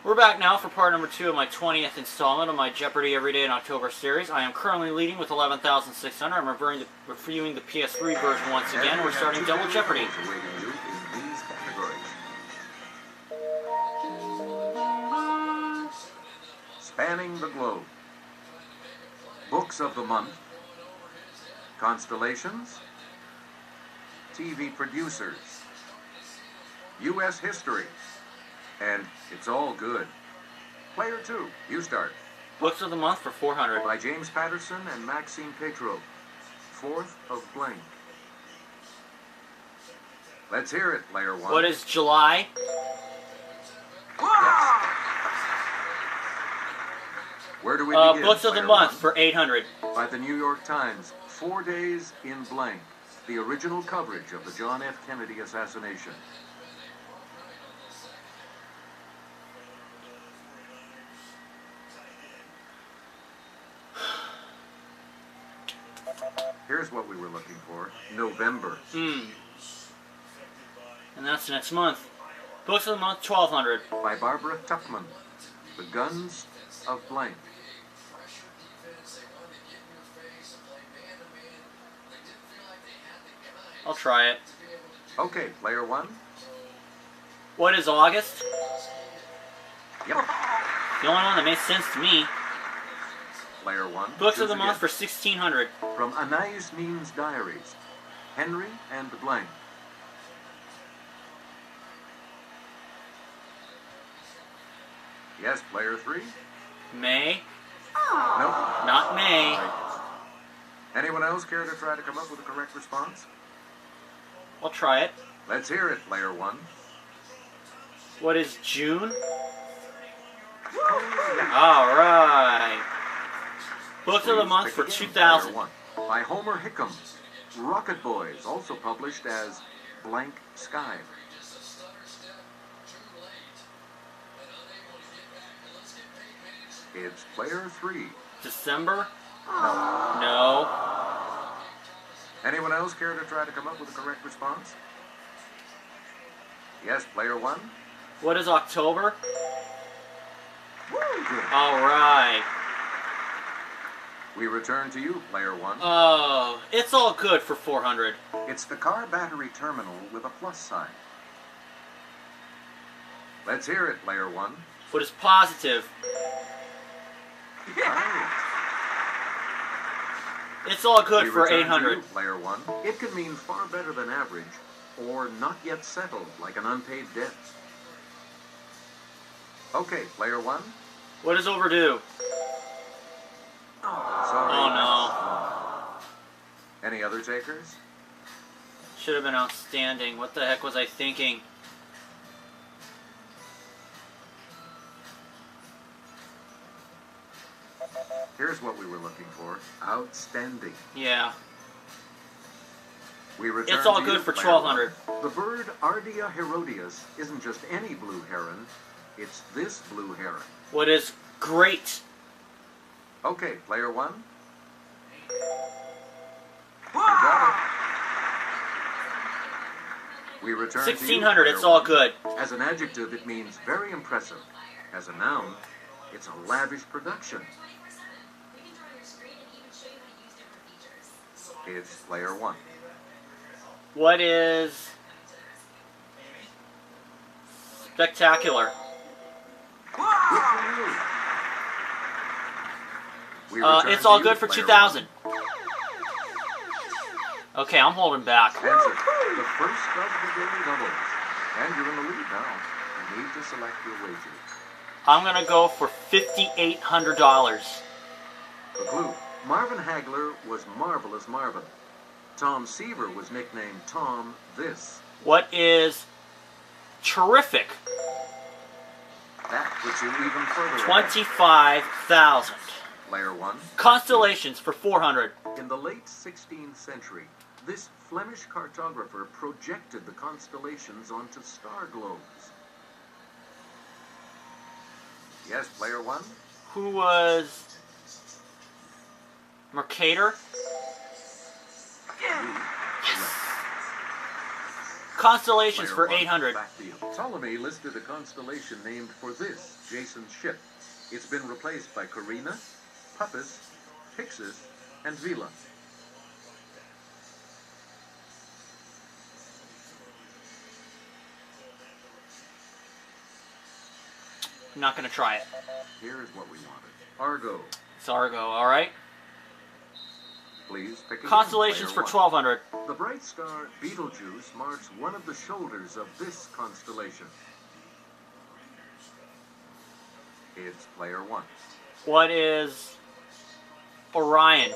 We're back now for part number 2 of my 20th installment of my Jeopardy Every Day in October series. I am currently leading with 11,600. I'm reviewing the PS3 version once again. We're starting Double Jeopardy. Spanning the globe. Books of the month. Constellations. TV producers. U.S. history. And it's all good. Player 2, you start. Books of the month for 400. By James Patterson and Maxime Petro. 4th of blank. Let's hear it, player 1. What is July? Yes. Where do we begin? Books of the month for 800. By the New York Times, 4 days in blank. The original coverage of the John F. Kennedy assassination. Here's what we were looking for. November. And that's next month. Books of the month, 1,200. By Barbara Tuchman. The Guns of Blank. I'll try it. Okay, player 1. What is August? Yep. The only one that makes sense to me. Player 1. Books of the Choose month for again. 1,600. From Anais Nin's diaries. Henry and blank. Yes, player 3. May? Nope. Not May. Right. Anyone else care to try to come up with a correct response? I'll try it. Let's hear it, player 1. What is June? Alright. Books of the Please month pick for again, 2,000. player 1. By Homer Hickam. Rocket Boys, also published as Blank Sky. It's player 3. December? No. No. Anyone else care to try to come up with a correct response? Yes, player 1. What is October? Good. Alright. We return to you, player 1. Oh, it's all good for 400. It's the car battery terminal with a plus sign. Let's hear it, player 1. What is positive? Right. It's all good We for return to 800. you, player 1. It can mean far better than average, or not yet settled, like an unpaid debt. Okay, player 1. What is overdue? Sorry. Oh Any other takers? no. Should have been outstanding. What the heck was I thinking? Here's what we were looking for. Outstanding. Yeah. We return It's all to good you, for player 1,200. 1. The bird Ardea herodias isn't just any blue heron. It's this blue heron. What is great? Okay, player 1. You got it. We return to you, 1,600. player It's all 1. good. As an adjective, it means very impressive. As a noun, it's a lavish production. It's player 1. What is spectacular? Good for you. We return It's to all you, good for player 2,000. 1. Okay, I'm holding back. Answer. The first of the daily doubles. And you're in the lead now. You need to select your wager. I'm gonna go for $5,800. The clue. Marvin Hagler was Marvelous Marvin. Tom Seaver was nicknamed Tom This. What is terrific? That puts you even further ahead. 25,000. Player 1. Constellations for 400. In the late 16th century, this Flemish cartographer projected the constellations onto star globes. Yes, player 1. Who was Mercator? Correct. Constellations Player for one, 800. backfield. Ptolemy listed a constellation named for this Jason's ship. It's been replaced by Carina, Puppis, Pyxis, and Vela. I'm not going to try it. Here's what we wanted. Argo. It's Argo, alright. Please pick a Constellations for player one. 1200. The bright star Betelgeuse marks one of the shoulders of this constellation. It's player one. What is Orion?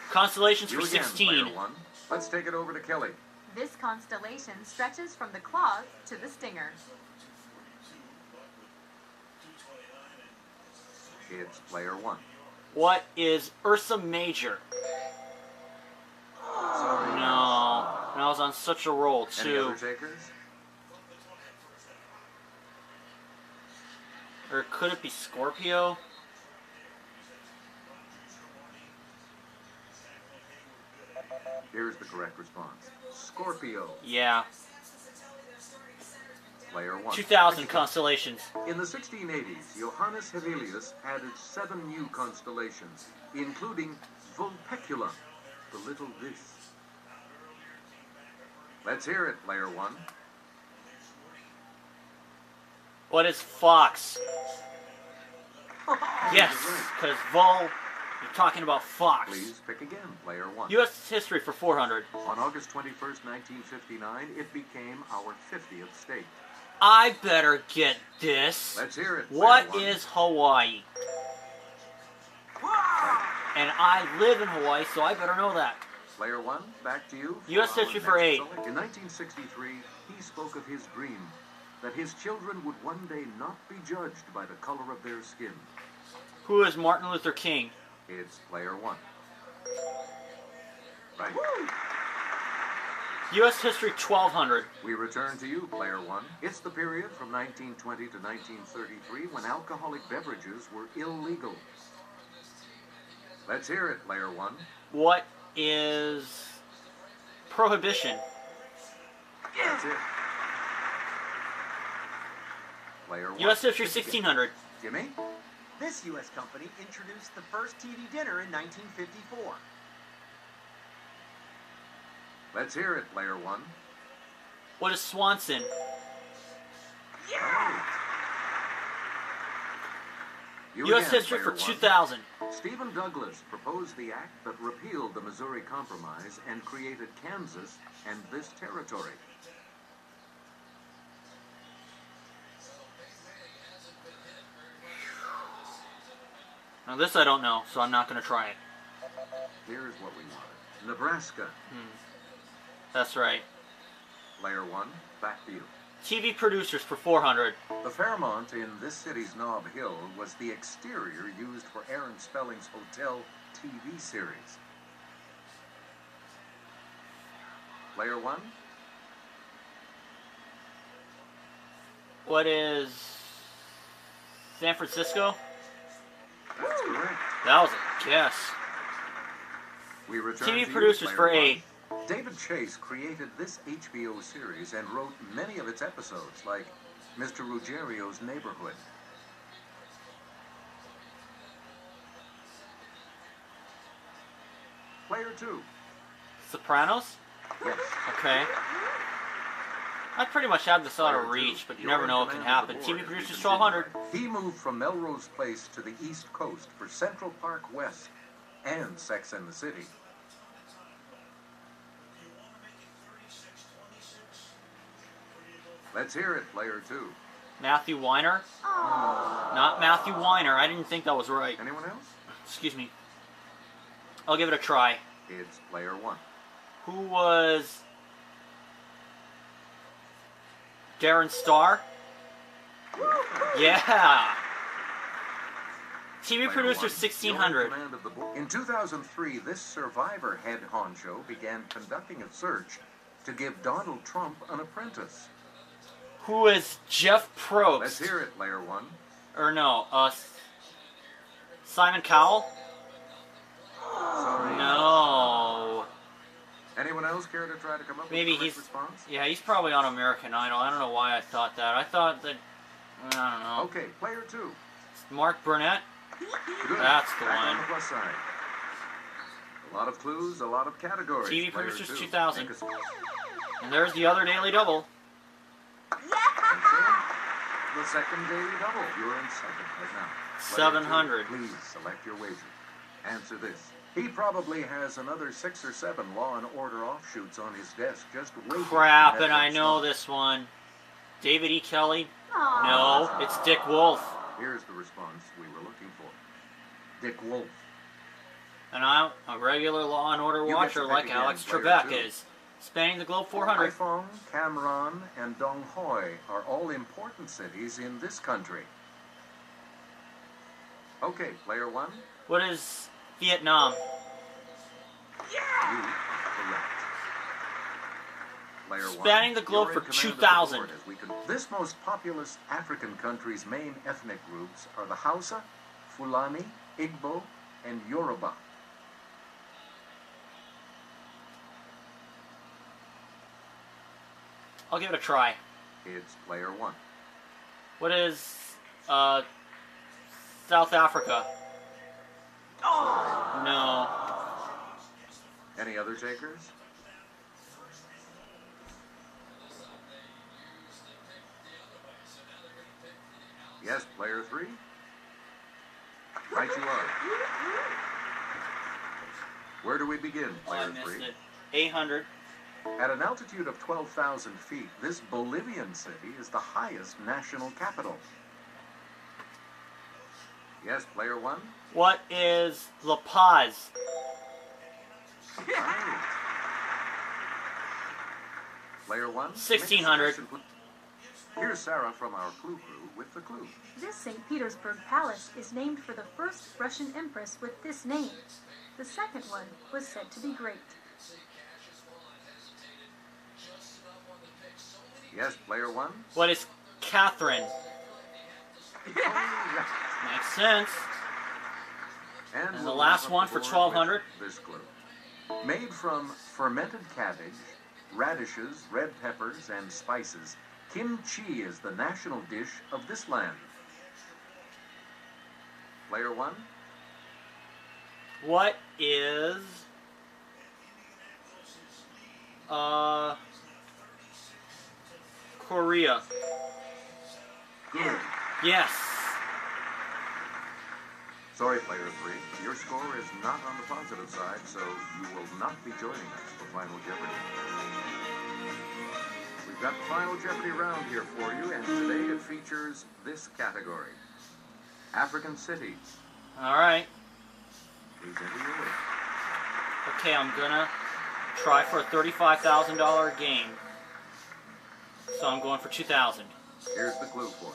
Constellations You for again, 16. player one. Let's take it over to Kelly. This constellation stretches from the claws to the stinger. It's player one. What is Ursa Major? Sorry. No. I was on such a roll, Any too. other takers? Or could it be Scorpio? Here's the correct response. Scorpio. Yeah. Player one. 2000 constellations. In the 1680s, Johannes Hevelius added 7 new constellations, including Vulpecula, the little this. Let's hear it, player one. What is Fox? Yes, Right. because Vol, you're talking about Fox. Please pick again, player one. U.S. history for 400. On August 21st, 1959, it became our 50th state. I better get this. Let's hear it, player What one. is Hawaii? And I live in Hawaii, so I better know that. Player one, back to you. U.S. our history for next 8. select. In 1963, he spoke of his dream that his children would one day not be judged by the color of their skin. Who is Martin Luther King? It's player one. Right. U.S. history 1200. We return to you, player one. It's the period from 1920 to 1933 when alcoholic beverages were illegal. Let's hear it, player one. What is Prohibition? That's it. Player one. U.S. history Pick again. 1600. Jimmy? This U.S. company introduced the first TV dinner in 1954. Let's hear it, player one. What is Swanson? Right. You U.S. again, history player for one. 2000. Stephen Douglas proposed the act that repealed the Missouri Compromise and created Kansas and this territory. Now this I don't know, so I'm not going to try it. Here's what we wanted. Nebraska. That's right. Player one, backfield. TV producers for 400. The Fairmont in this city's Nob Hill was the exterior used for Aaron Spelling's hotel TV series. Player one, What is San Francisco? that's correct. That was a guess. We return TV to you, producers player for one. 8. David Chase created this HBO series and wrote many of its episodes, like Mr. Ruggiero's Neighborhood. Player two. Sopranos? Yes. Okay. I pretty much had this out Player of two. reach, but you You're never in know what can command of happen. the board TV as we producers continue. 1200. He moved from Melrose Place to the East Coast for Central Park West and Sex and the City. Let's hear it, player two. Matthew Weiner? Not Matthew Weiner. I didn't think that was right. Anyone else? Excuse me. I'll give it a try. It's player one. Who was Darren Star? Yeah. TV Player producer one. 1600. You're in command of the board. In 2003, this Survivor head honcho began conducting a search to give Donald Trump an apprentice. Who is Jeff Probst? Let's hear it, player one. Or no, Simon Cowell? Sorry. No. Anyone else care to try to come up Maybe with a he's... correct response? Yeah, he's probably on American Idol. I don't know why I thought that. I thought that... I don't know. Okay, player 2. Mark Burnett? Good. That's the Back one. on the plus side. A lot of clues, a lot of categories. TV Player Producers 2. 2000. Make a- And there's the other Daily Double. The second daily double. You're in second right now. Player 700. 2, please select your wager. Answer this. He probably has another 6 or 7 Law and Order offshoots on his desk just waiting. Crap, to and I have them know start. this one. David E. Kelly? Aw. No, it's Dick Wolf. Here's the response we were looking for. Dick Wolf. And I'm a regular Law and Order You get watcher to pick like again, Alex player Trebek 2. is. Spanning the Globe 400. Haiphong, Cam Ranh, and Dong Hoi are all important cities in this country. Okay, player 1. What is Vietnam? You are correct. Player 1. Spanning the globe you're for in command of the 2000. board as we This most populous African country's main ethnic groups are the Hausa, Fulani, Igbo, and Yoruba. I'll give it a try. It's player 1. What is South Africa? No. Any other takers? Yes, player 3. Right you are. Where do we begin, Oh, I player missed 3? it. 800. At an altitude of 12,000 feet, this Bolivian city is the highest national capital. Yes, player 1. What is La Paz? Right. Player 1. 1600. Here's Sarah from our Clue Crew with the clue. This St. Petersburg Palace is named for the first Russian empress with this name. The second one was said to be great. Yes, player 1. What is Catherine? Correct. Makes sense. And the we'll last wrap one up for the board 1200. with This clue. Made from fermented cabbage, radishes, red peppers, and spices, kimchi is the national dish of this land. Player 1. What is Korea? Good. Yes. Sorry, player 3. Your score is not on the positive side, so you will not be joining us for Final Jeopardy. We've got the Final Jeopardy round here for you, and today it features this category. African cities. All right. Please enter your way. Okay, I'm gonna try for a $35,000 game. So I'm going for 2,000. Here's the clue for you.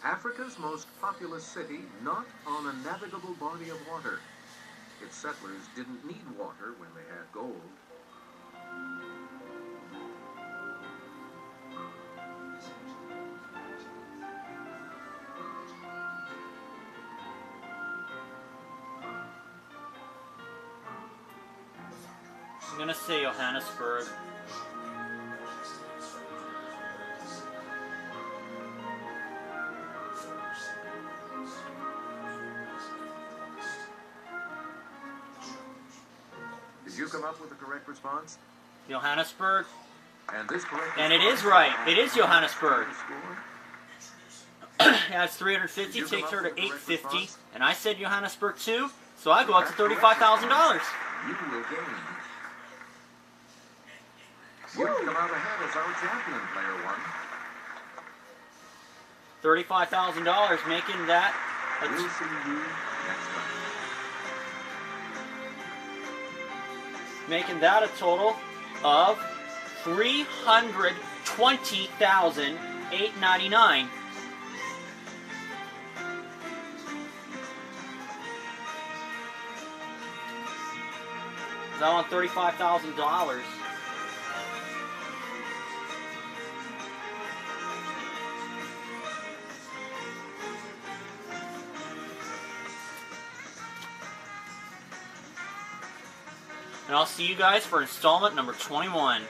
Africa's most populous city, not on a navigable body of water. Its settlers didn't need water when they had gold. I'm gonna say Johannesburg. Did you come up with the correct response? Johannesburg. And this correct And it response is right. It is Johannesburg. the score? Yeah, it's 350, Did you takes come her up to with the correct 850, response? and I said Johannesburg too, so I go up to $35,000. You will gain. You come out ahead as our champion, player 1. $35,000, making that We'll see you next time. a total of $320,899. I want $35,000. And I'll see you guys for installment number 21.